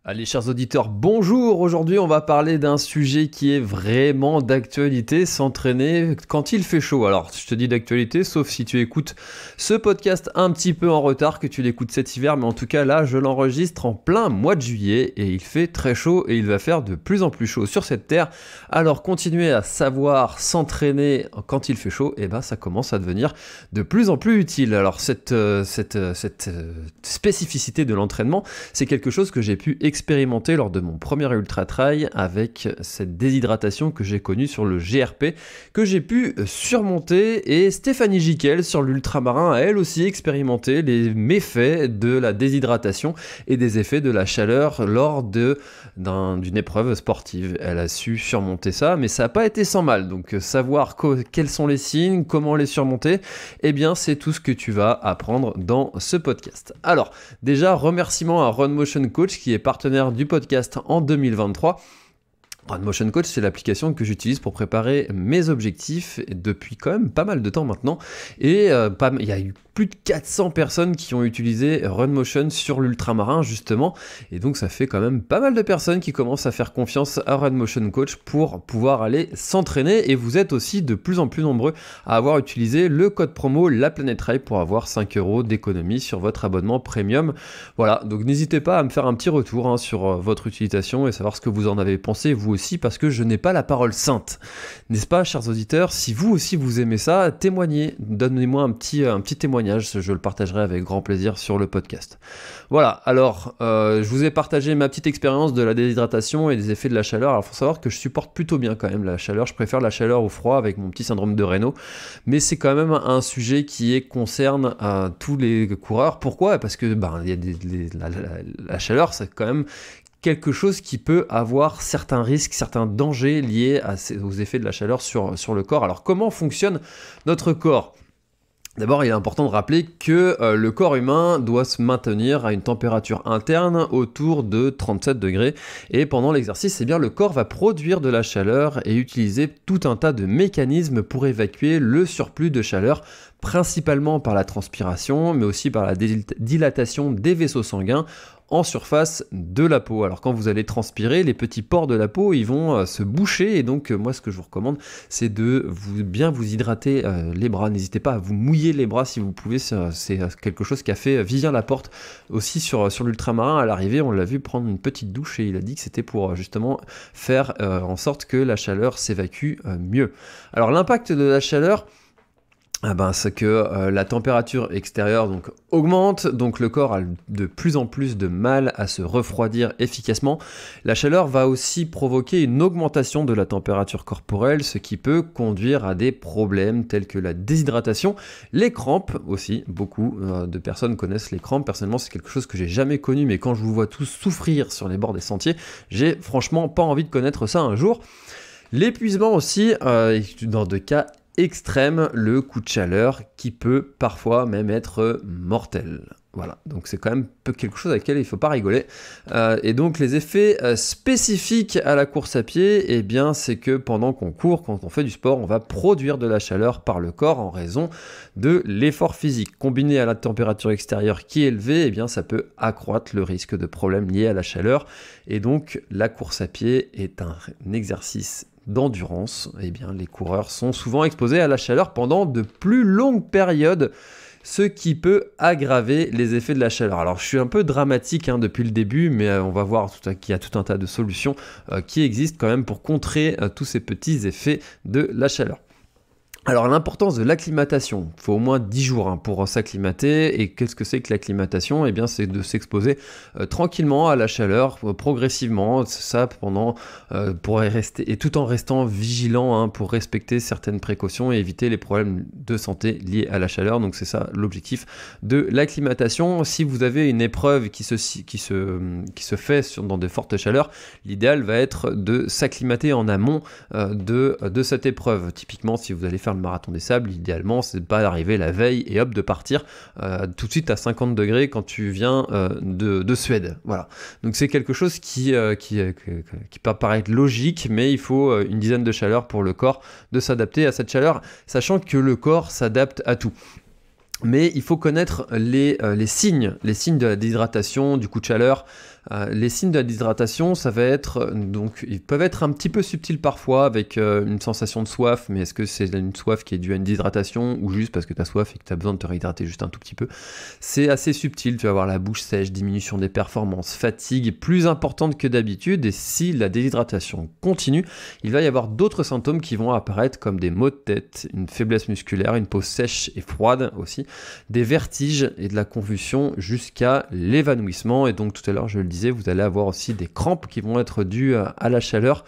Allez, chers auditeurs, bonjour. Aujourd'hui, on va parler d'un sujet qui est vraiment d'actualité, s'entraîner quand il fait chaud. Alors, je te dis d'actualité, sauf si tu écoutes ce podcast un petit peu en retard, que tu l'écoutes cet hiver, mais en tout cas, là, je l'enregistre en plein mois de juillet et il fait très chaud et il va faire de plus en plus chaud sur cette terre. Alors, continuer à savoir s'entraîner quand il fait chaud, et ben, ça commence à devenir de plus en plus utile. Alors, cette spécificité de l'entraînement, c'est quelque chose que j'ai pu expérimenté lors de mon premier ultra trail avec cette déshydratation que j'ai connue sur le GRP, que j'ai pu surmonter, et Stéphanie Jiquel sur l'ultramarin a elle aussi expérimenté les méfaits de la déshydratation et des effets de la chaleur lors d'une épreuve sportive. Elle a su surmonter ça, mais ça n'a pas été sans mal. Donc savoir quels sont les signes, comment les surmonter, eh bien c'est tout ce que tu vas apprendre dans ce podcast. Alors déjà, remerciement à Run Motion Coach qui est partenaire du podcast en 2023. Run Motion Coach, c'est l'application que j'utilise pour préparer mes objectifs depuis quand même pas mal de temps maintenant. Et il y a eu plus de 400 personnes qui ont utilisé Run Motion sur l'ultramarin justement. Et donc ça fait quand même pas mal de personnes qui commencent à faire confiance à Run Motion Coach pour pouvoir aller s'entraîner. Et vous êtes aussi de plus en plus nombreux à avoir utilisé le code promo La Planète Trail pour avoir 5€ d'économie sur votre abonnement premium. Voilà, donc n'hésitez pas à me faire un petit retour sur votre utilisation et savoir ce que vous en avez pensé vous aussi, parce que je n'ai pas la parole sainte. N'est-ce pas, chers auditeurs? Si vous aussi vous aimez ça, témoignez, donnez-moi un petit témoignage, je le partagerai avec grand plaisir sur le podcast. Voilà, alors je vous ai partagé ma petite expérience de la déshydratation et des effets de la chaleur. Alors il faut savoir que je supporte plutôt bien quand même la chaleur, je préfère la chaleur au froid avec mon petit syndrome de Raynaud, mais c'est quand même un sujet qui concerne tous les coureurs. Pourquoi? Parce que il y a la chaleur, c'est quand même quelque chose qui peut avoir certains risques, certains dangers liés aux effets de la chaleur sur le corps. Alors comment fonctionne notre corps ? D'abord, il est important de rappeler que le corps humain doit se maintenir à une température interne autour de 37 degrés, et pendant l'exercice, eh bien, le corps va produire de la chaleur et utiliser tout un tas de mécanismes pour évacuer le surplus de chaleur, principalement par la transpiration, mais aussi par la dilatation des vaisseaux sanguins en surface de la peau. Alors quand vous allez transpirer, les petits pores de la peau, ils vont se boucher, et donc moi ce que je vous recommande, c'est de bien vous hydrater les bras. N'hésitez pas à vous mouiller les bras si vous pouvez, c'est quelque chose qu'a fait Vivien Laporte aussi sur l'ultramarin. À l'arrivée, on l'a vu prendre une petite douche et il a dit que c'était pour justement faire en sorte que la chaleur s'évacue mieux. Alors l'impact de la chaleur, c'est que la température extérieure donc augmente, donc le corps a de plus en plus de mal à se refroidir efficacement. La chaleur va aussi provoquer une augmentation de la température corporelle, ce qui peut conduire à des problèmes tels que la déshydratation, les crampes aussi. Beaucoup de personnes connaissent les crampes. Personnellement, c'est quelque chose que j'ai jamais connu, mais quand je vous vois tous souffrir sur les bords des sentiers, j'ai franchement pas envie de connaître ça un jour. L'épuisement aussi, dans de cas extrême, le coup de chaleur qui peut parfois même être mortel. Voilà, donc c'est quand même quelque chose avec lequel il ne faut pas rigoler. Et donc les effets spécifiques à la course à pied, eh bien c'est que pendant qu'on court, quand on fait du sport, on va produire de la chaleur par le corps en raison de l'effort physique. Combiné à la température extérieure qui est élevée, eh bien ça peut accroître le risque de problèmes liés à la chaleur. Et donc la course à pied est un exercice d'endurance. Eh bien les coureurs sont souvent exposés à la chaleur pendant de plus longues périodes, ce qui peut aggraver les effets de la chaleur. Alors je suis un peu dramatique depuis le début, mais on va voir qu'il y a tout un tas de solutions qui existent quand même pour contrer tous ces petits effets de la chaleur. Alors l'importance de l'acclimatation, il faut au moins 10 jours pour s'acclimater. Et qu'est-ce que c'est que l'acclimatation ? Eh bien c'est de s'exposer tranquillement à la chaleur, progressivement, ça pendant pour rester, et tout en restant vigilant pour respecter certaines précautions et éviter les problèmes de santé liés à la chaleur. Donc c'est ça l'objectif de l'acclimatation. Si vous avez une épreuve qui se fait dans de fortes chaleurs, l'idéal va être de s'acclimater en amont de cette épreuve. Typiquement, si vous allez faire le marathon des sables, idéalement c'est de pas arriver la veille et hop de partir tout de suite à 50 degrés quand tu viens de Suède. Voilà, donc c'est quelque chose qui peut paraître logique, mais il faut une dizaine de chaleurs pour le corps de s'adapter à cette chaleur, sachant que le corps s'adapte à tout. Mais il faut connaître les signes de la déshydratation, du coup de chaleur. Les signes de la déshydratation, ça va être, donc, ils peuvent être un petit peu subtils parfois avec une sensation de soif, mais est-ce que c'est une soif qui est due à une déshydratation ou juste parce que tu as soif et que tu as besoin de te réhydrater juste un tout petit peu? C'est assez subtil, tu vas avoir la bouche sèche, diminution des performances, fatigue plus importante que d'habitude, et si la déshydratation continue, il va y avoir d'autres symptômes qui vont apparaître comme des maux de tête, une faiblesse musculaire, une peau sèche et froide aussi, des vertiges et de la convulsion jusqu'à l'évanouissement. Et donc tout à l'heure je le disais, vous allez avoir aussi des crampes qui vont être dues à la chaleur,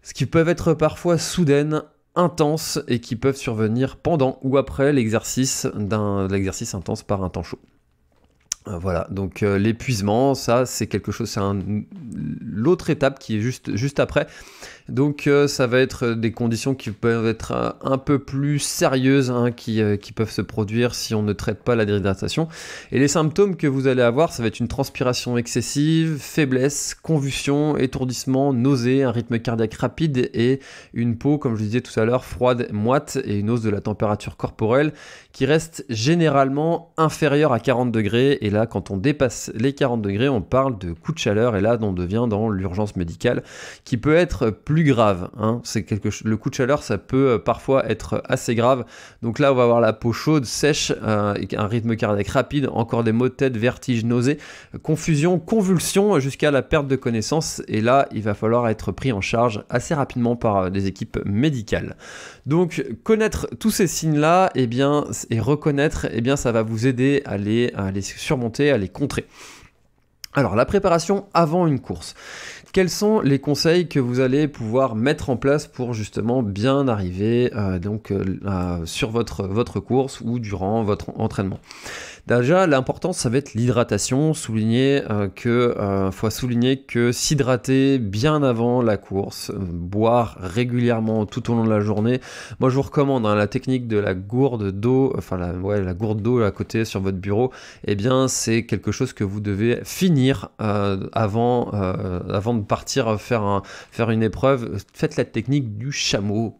ce qui peuvent être parfois soudaines, intenses et qui peuvent survenir pendant ou après l'exercice intense par un temps chaud. Voilà, donc l'épuisement, ça c'est quelque chose, c'est l'autre étape qui est juste après. Donc ça va être des conditions qui peuvent être un peu plus sérieuses, hein, qui peuvent se produire si on ne traite pas la déshydratation. Et les symptômes que vous allez avoir, ça va être une transpiration excessive, faiblesse, convulsion, étourdissement, nausée, un rythme cardiaque rapide et une peau, comme je disais tout à l'heure, froide, moite, et une hausse de la température corporelle qui reste généralement inférieure à 40 degrés. Et là, quand on dépasse les 40 degrés, on parle de coup de chaleur, et là on devient dans l'urgence médicale qui peut être plus grave, hein. Le coup de chaleur, ça peut parfois être assez grave. Donc là, on va avoir la peau chaude, sèche, un rythme cardiaque rapide, encore des maux de tête, vertiges, nausées, confusion, convulsions, jusqu'à la perte de connaissance. Et là, il va falloir être pris en charge assez rapidement par des équipes médicales. Donc, connaître tous ces signes-là, et reconnaître, ça va vous aider à les surmonter, à les contrer. Alors, la préparation avant une course. Quels sont les conseils que vous allez pouvoir mettre en place pour justement bien arriver sur votre course ou durant votre entraînement? Déjà, l'important, ça va être l'hydratation. Faut souligner que s'hydrater bien avant la course, boire régulièrement tout au long de la journée. Moi, je vous recommande la technique de la gourde d'eau, la gourde d'eau à côté sur votre bureau. C'est quelque chose que vous devez finir avant de partir faire une épreuve. Faites la technique du chameau.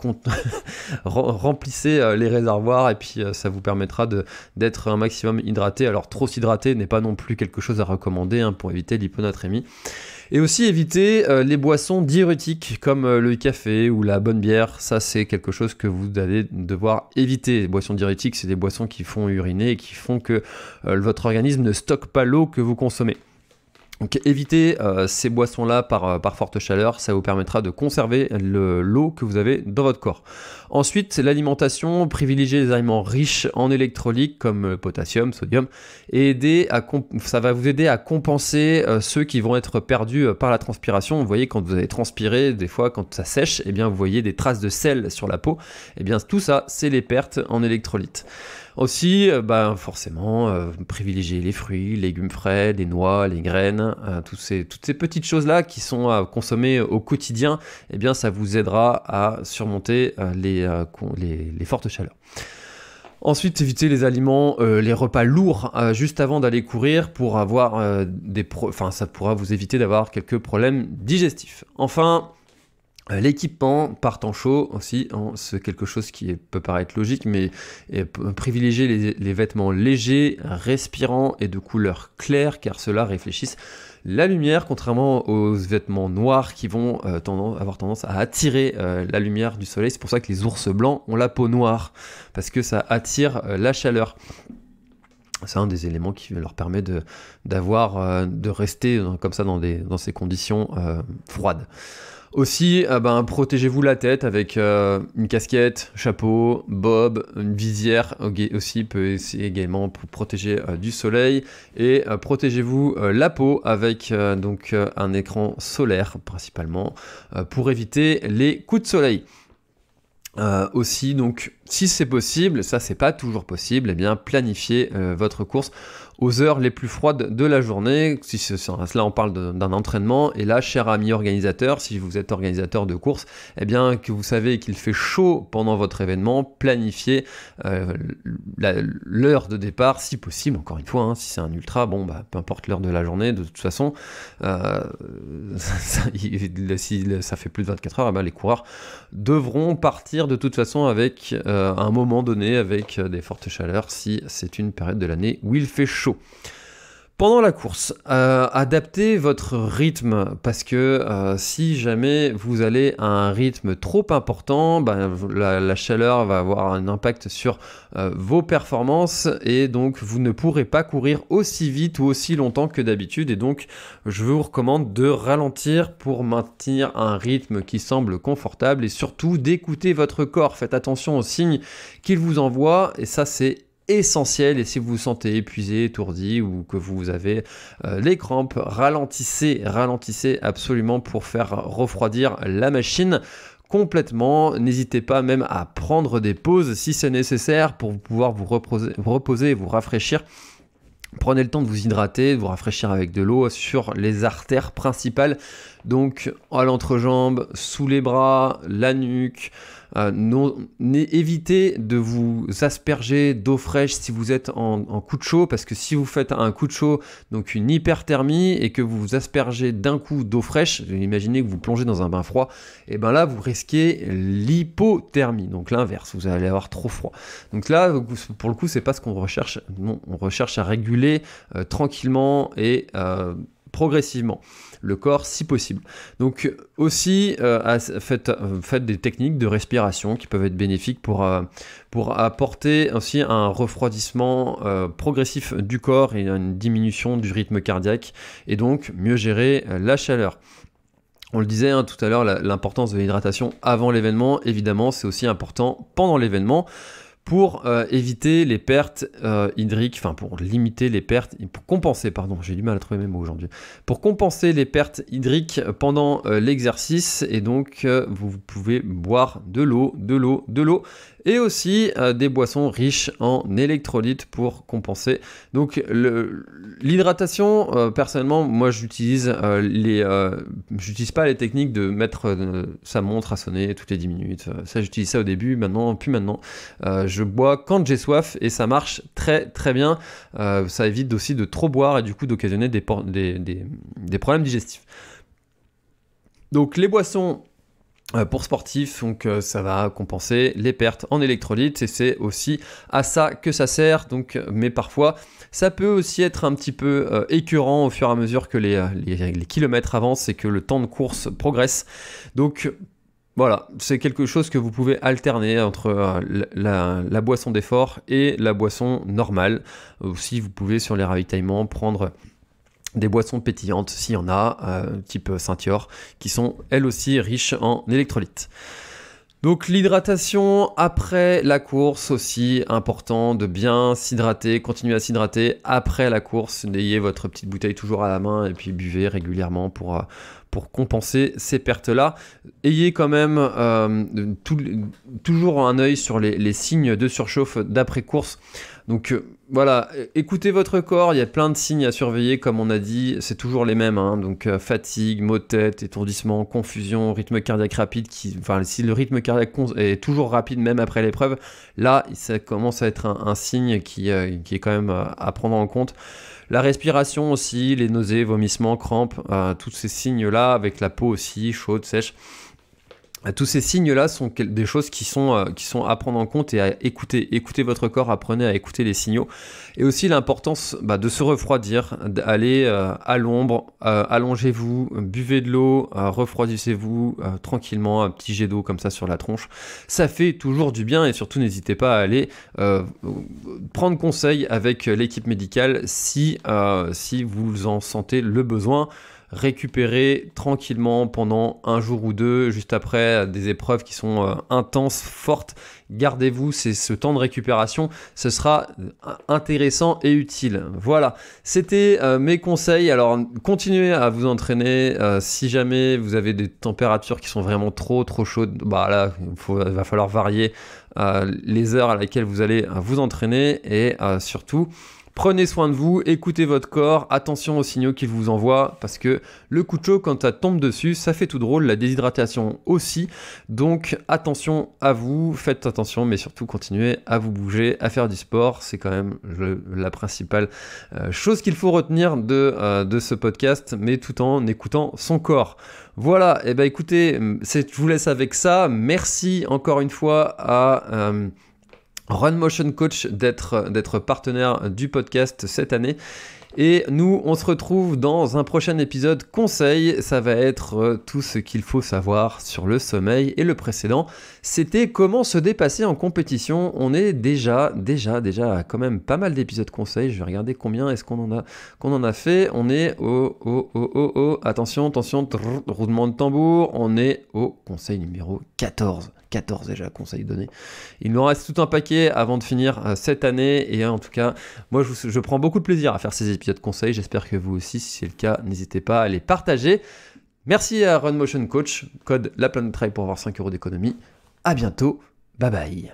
Remplissez les réservoirs et puis ça vous permettra d'être un maximum hydraté. Alors trop s'hydrater n'est pas non plus quelque chose à recommander, pour éviter l'hyponatrémie. Et aussi éviter les boissons diurétiques comme le café ou la bonne bière. Ça, c'est quelque chose que vous allez devoir éviter. Les boissons diurétiques, c'est des boissons qui font uriner et qui font que votre organisme ne stocke pas l'eau que vous consommez. Donc évitez ces boissons-là par forte chaleur, ça vous permettra de conserver l'eau que vous avez dans votre corps. Ensuite, l'alimentation, privilégiez les aliments riches en électrolytes comme le potassium, sodium, et ça va vous aider à compenser ceux qui vont être perdus par la transpiration. Vous voyez, quand vous avez transpiré, des fois quand ça sèche, vous voyez des traces de sel sur la peau. Tout ça, c'est les pertes en électrolytes. Aussi, forcément, privilégier les fruits, légumes frais, les noix, les graines, toutes ces petites choses-là qui sont à consommer au quotidien, ça vous aidera à surmonter les fortes chaleurs. Ensuite, évitez les aliments, les repas lourds juste avant d'aller courir pour avoir ça pourra vous éviter d'avoir quelques problèmes digestifs. Enfin, l'équipement par temps chaud aussi, c'est quelque chose qui peut paraître logique, mais privilégier les vêtements légers, respirants et de couleur claire, car ceux-là réfléchissent la lumière, contrairement aux vêtements noirs qui vont avoir tendance à attirer la lumière du soleil. C'est pour ça que les ours blancs ont la peau noire, parce que ça attire la chaleur. C'est un des éléments qui leur permet de rester comme ça dans ces conditions froides. Aussi, protégez-vous la tête avec une casquette, chapeau, bob, une visière aussi peut essayer également pour protéger du soleil, et protégez-vous la peau avec un écran solaire principalement pour éviter les coups de soleil. Aussi, donc, si c'est possible, ça c'est pas toujours possible, planifiez votre course aux heures les plus froides de la journée. Là on parle d'un entraînement, et là, cher ami organisateur, si vous êtes organisateur de course, que vous savez qu'il fait chaud pendant votre événement, planifiez l'heure de départ si possible. Encore une fois, si c'est un ultra, peu importe l'heure de la journée, de toute façon, si ça fait plus de 24 heures, les coureurs devront partir de toute façon avec à un moment donné avec des fortes chaleurs si c'est une période de l'année où il fait chaud. Pendant la course, adaptez votre rythme parce que si jamais vous allez à un rythme trop important, la chaleur va avoir un impact sur vos performances et donc vous ne pourrez pas courir aussi vite ou aussi longtemps que d'habitude. Et donc, je vous recommande de ralentir pour maintenir un rythme qui semble confortable et surtout d'écouter votre corps. Faites attention aux signes qu'il vous envoie et ça, c'est essentiel. Et si vous vous sentez épuisé, étourdi ou que vous avez les crampes, ralentissez absolument pour faire refroidir la machine complètement. N'hésitez pas même à prendre des pauses si c'est nécessaire pour pouvoir vous reposer et vous rafraîchir. Prenez le temps de vous hydrater, de vous rafraîchir avec de l'eau sur les artères principales, donc à l'entrejambe, sous les bras, la nuque. Évitez de vous asperger d'eau fraîche si vous êtes en coup de chaud, parce que si vous faites un coup de chaud, donc une hyperthermie, et que vous vous aspergez d'un coup d'eau fraîche, imaginez que vous plongez dans un bain froid, et bien là vous risquez l'hypothermie, donc l'inverse, vous allez avoir trop froid. Donc là, pour le coup, c'est pas ce qu'on recherche. Non, on recherche à réguler tranquillement et progressivement le corps si possible. Donc aussi faites des techniques de respiration qui peuvent être bénéfiques pour apporter aussi un refroidissement progressif du corps et une diminution du rythme cardiaque et donc mieux gérer la chaleur. On le disait tout à l'heure, l'importance de l'hydratation avant l'événement, évidemment, c'est aussi important pendant l'événement. Pour éviter les pertes hydriques, enfin pour limiter les pertes, pour compenser, pardon, j'ai du mal à trouver mes mots aujourd'hui, pour compenser les pertes hydriques pendant l'exercice, et donc vous pouvez boire de l'eau, et aussi des boissons riches en électrolytes pour compenser. Donc l'hydratation, personnellement, moi j'utilise pas les techniques de mettre sa montre à sonner toutes les 10 minutes. Ça, j'utilise ça au début, plus maintenant. Je bois quand j'ai soif et ça marche très très bien. Ça évite aussi de trop boire et du coup d'occasionner des problèmes digestifs. Donc les boissons pour sportifs, donc ça va compenser les pertes en électrolytes et c'est aussi à ça que ça sert. Donc, mais parfois, ça peut aussi être un petit peu écœurant au fur et à mesure que les kilomètres avancent et que le temps de course progresse. Donc voilà, c'est quelque chose que vous pouvez alterner entre la boisson d'effort et la boisson normale. Aussi, vous pouvez sur les ravitaillements prendre des boissons pétillantes, s'il y en a, type Saint-Yor, qui sont elles aussi riches en électrolytes. Donc l'hydratation après la course aussi, important de bien s'hydrater, continuer à s'hydrater après la course. Ayez votre petite bouteille toujours à la main et puis buvez régulièrement pour compenser ces pertes-là. Ayez quand même toujours un œil sur les signes de surchauffe d'après-course. Donc voilà, écoutez votre corps, il y a plein de signes à surveiller, comme on a dit, c'est toujours les mêmes, donc fatigue, maux de tête, étourdissement, confusion, rythme cardiaque rapide, si le rythme cardiaque est toujours rapide même après l'épreuve, là ça commence à être un signe qui est quand même à prendre en compte. La respiration aussi, les nausées, vomissements, crampes, tous ces signes-là, avec la peau aussi chaude, sèche. Tous ces signes-là sont des choses qui sont à prendre en compte et à écouter. Écoutez votre corps, apprenez à écouter les signaux. Et aussi l'importance de se refroidir, d'aller à l'ombre, allongez-vous, buvez de l'eau, refroidissez-vous tranquillement, un petit jet d'eau comme ça sur la tronche. Ça fait toujours du bien et surtout n'hésitez pas à aller prendre conseil avec l'équipe médicale si vous en sentez le besoin. Récupérer tranquillement pendant un jour ou deux, juste après des épreuves qui sont intenses, fortes. Gardez-vous ce temps de récupération, ce sera intéressant et utile. Voilà, c'était mes conseils. Alors, continuez à vous entraîner. Si jamais vous avez des températures qui sont vraiment trop chaudes, là, il va falloir varier les heures à laquelle vous allez vous entraîner et surtout, prenez soin de vous, écoutez votre corps, attention aux signaux qu'il vous envoie parce que le coup de chaud, quand ça tombe dessus, ça fait tout drôle, la déshydratation aussi. Donc attention à vous, faites attention, mais surtout continuez à vous bouger, à faire du sport. C'est quand même la principale chose qu'il faut retenir de ce podcast, mais tout en écoutant son corps. Voilà, et écoutez, je vous laisse avec ça. Merci encore une fois à Run Motion Coach d'être partenaire du podcast cette année. Et nous, on se retrouve dans un prochain épisode conseil. Ça va être tout ce qu'il faut savoir sur le sommeil. Et le précédent, c'était comment se dépasser en compétition. On est déjà à quand même pas mal d'épisodes conseils. Je vais regarder combien est-ce qu'on en a fait. On est attention, roulement de tambour. On est au conseil numéro 14. 14 déjà, conseils donnés. Il nous reste tout un paquet avant de finir cette année. Et en tout cas, moi, je prends beaucoup de plaisir à faire ces épisodes conseils. J'espère que vous aussi, si c'est le cas, n'hésitez pas à les partager. Merci à Run Motion Coach. Code La Planète Trail pour avoir 5 € d'économie. À bientôt. Bye bye.